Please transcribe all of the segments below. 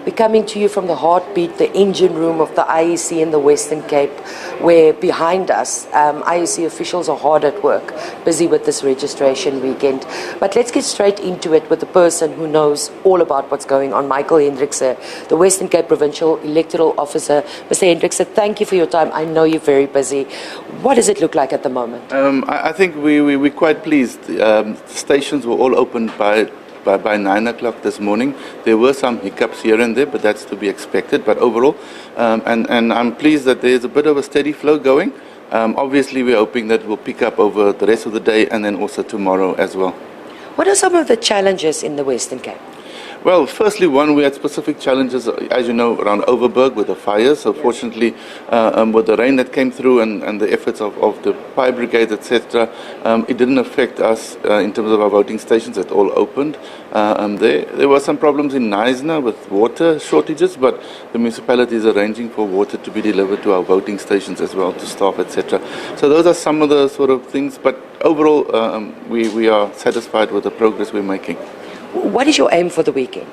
We're coming to you from the heartbeat, the engine room of the IEC in the Western Cape, where behind us, IEC officials are hard at work, busy with this registration weekend. But let's get straight into it with the person who knows all about what's going on, Michael Hendrickse, the Western Cape Provincial Electoral Officer. Mr. Hendrickse, thank you for your time. I know you're very busy. What does it look like at the moment? I think we're quite pleased. Stations were all opened by 9 o'clock this morning. There were some hiccups here and there, but that's to be expected. But overall, and I'm pleased that there's a bit of a steady flow going. Obviously, we're hoping that we'll pick up over the rest of the day and then also tomorrow as well. What are some of the challenges in the Western Cape? Well, firstly, we had specific challenges, as you know, around Overberg with the fires. So fortunately, with the rain that came through and the efforts of the fire brigade, etc., it didn't affect us in terms of our voting stations. It all opened. There were some problems in Knysna with water shortages, but the municipality is arranging for water to be delivered to our voting stations as well, to staff, etc. So those are some of the sort of things. But overall, we are satisfied with the progress we're making. What is your aim for the weekend?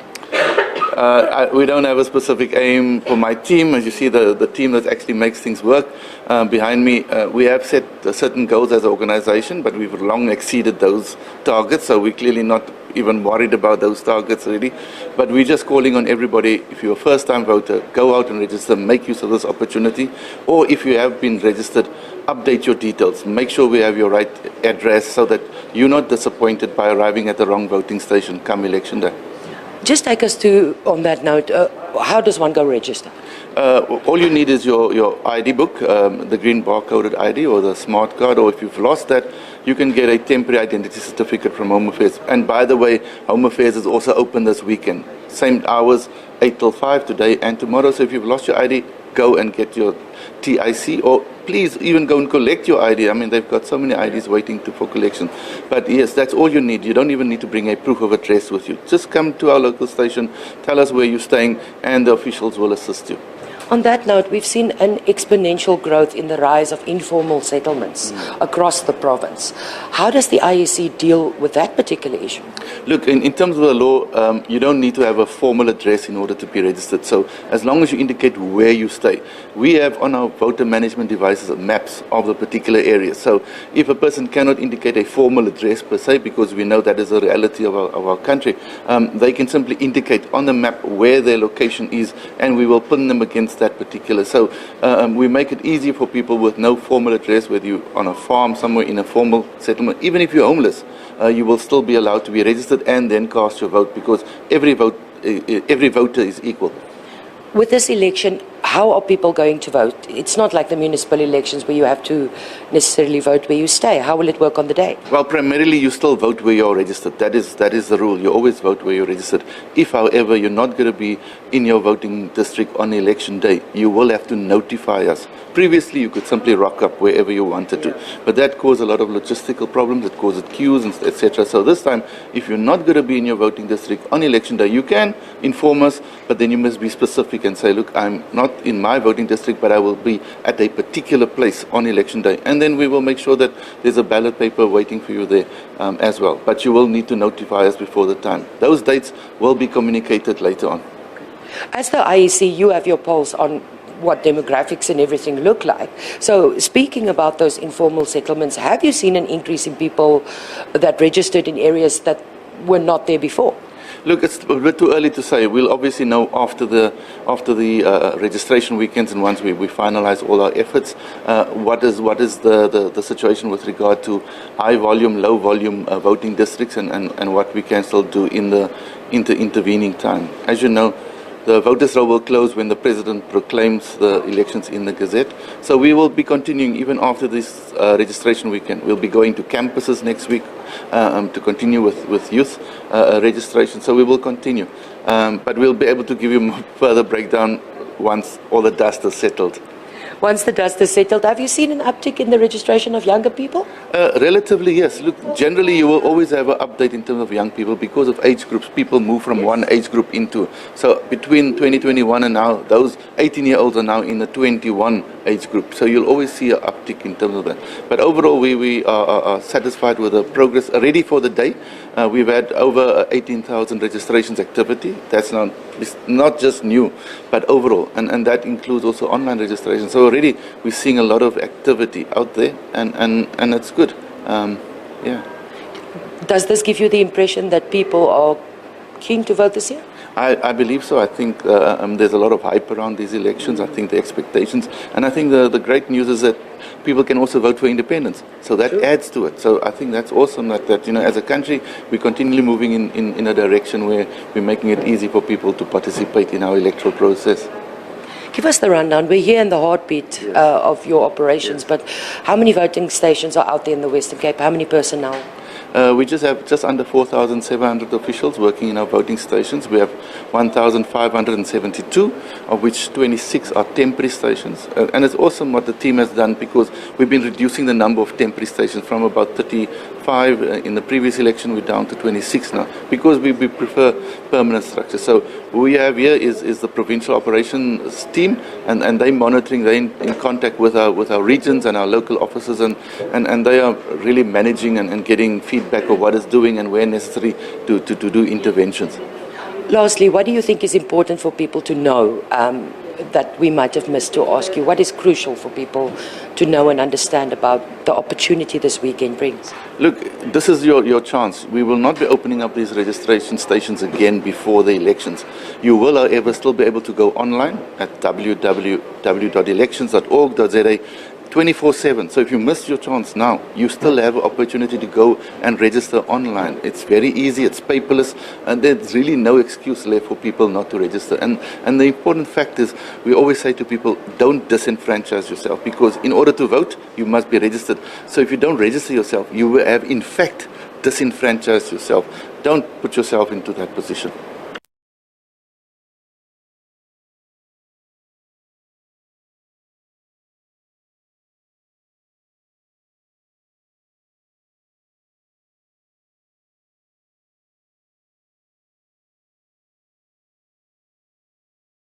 We don't have a specific aim for my team. As you see, the team that actually makes things work behind me, we have set certain goals as an organization, but we've long exceeded those targets, so we're clearly not even worried about those targets really. But we're just calling on everybody, if you're a first-time voter, go out and register, make use of this opportunity. Or if you have been registered, update your details. Make sure we have your right address so that you're not disappointed by arriving at the wrong voting station come election day. Just take us to, on that note, how does one go register? All you need is your ID book, the green barcoded ID or the smart card, or if you've lost that, you can get a temporary identity certificate from Home Affairs. And by the way, Home Affairs is also open this weekend. Same hours, 8 till 5 today and tomorrow. So if you've lost your ID, go and get your TIC, or please even go and collect your ID. I mean, they've got so many IDs waiting for collection. But yes, that's all you need. You don't even need to bring a proof of address with you. Just come to our local station, tell us where you're staying, and the officials will assist you. On that note, we've seen an exponential growth in the rise of informal settlements across the province. How does the IEC deal with that particular issue? Look, in terms of the law, you don't need to have a formal address in order to be registered. So as long as you indicate where you stay, we have on our voter management devices maps of the particular area. So if a person cannot indicate a formal address per se, because we know that is a reality of our country, they can simply indicate on the map where their location is, and we will pin them against that particular. So we make it easy for people with no formal address, whether you're on a farm, somewhere in a formal settlement, even if you're homeless, you will still be allowed to be registered and then cast your vote, because every voter is equal. With this election, how are people going to vote? It's not like the municipal elections where you have to necessarily vote where you stay. How will it work on the day? Well, primarily you still vote where you're registered. That is the rule. You always vote where you're registered. If, however, you're not going to be in your voting district on election day, you will have to notify us. Previously, you could simply rock up wherever you wanted to, but that caused a lot of logistical problems. It caused queues, etc. So this time, if you're not going to be in your voting district on election day, you can inform us, but then you must be specific and say, look, I'm not in my voting district, but I will be at a particular place on election day. And then we will make sure that there's a ballot paper waiting for you there as well. But you will need to notify us before the time. Those dates will be communicated later on. As the IEC, you have your pulse on what demographics and everything look like. So speaking about those informal settlements, have you seen an increase in people that registered in areas that were not there before? Look, it's a bit too early to say. We'll obviously know after the registration weekends, and once we finalize all our efforts, what is the situation with regard to high volume, low volume voting districts, and what we can still do in the intervening time. As you know, the voters' roll will close when the President proclaims the elections in the Gazette. So we will be continuing even after this registration weekend. We'll be going to campuses next week to continue with youth registration. So we will continue. But we'll be able to give you further breakdown once all the dust is settled. Once the dust is settled, have you seen an uptick in the registration of younger people? Relatively, yes. Look, generally you will always have an update in terms of young people because of age groups. People move from one age group into. So between 2021 and now, those 18-year-olds are now in the 21 age group. So you'll always see an uptick in terms of that. But overall, we are satisfied with the progress already for the day. We've had over 18,000 registrations activity. That's not just new, but overall, and that includes also online registration. So already we're seeing a lot of activity out there, and it's good. Yeah. Does this give you the impression that people are keen to vote this year? I believe so. I think there's a lot of hype around these elections. I think the expectations, and I think the great news is that people can also vote for independence. So that adds to it. So I think that's awesome that as a country, we're continually moving in a direction where we're making it easy for people to participate in our electoral process. Give us the rundown. We're here in the heartbeat of your operations, but how many voting stations are out there in the Western Cape? How many personnel? We just have just under 4,700 officials working in our voting stations. We have 1,572, of which 26 are temporary stations. And it's awesome what the team has done, because we've been reducing the number of temporary stations from about 35 in the previous election. We're down to 26 now, because we prefer permanent structure. So what we have here is the provincial operations team, and they're monitoring, they're in contact with our regions and our local officers, and they are really managing and getting feedback of what is doing and where necessary to do interventions. Lastly, what do you think is important for people to know that we might have missed to ask you? What is crucial for people to know and understand about the opportunity this weekend brings? Look, this is your chance. We will not be opening up these registration stations again before the elections. You will, however, still be able to go online at www.elections.org.za 24/7. So if you missed your chance now, you still have an opportunity to go and register online. It's very easy, it's paperless, and there's really no excuse left for people not to register. And the important fact is, we always say to people, don't disenfranchise yourself, because in order to vote, you must be registered. So if you don't register yourself, you will have in fact disenfranchised yourself. Don't put yourself into that position.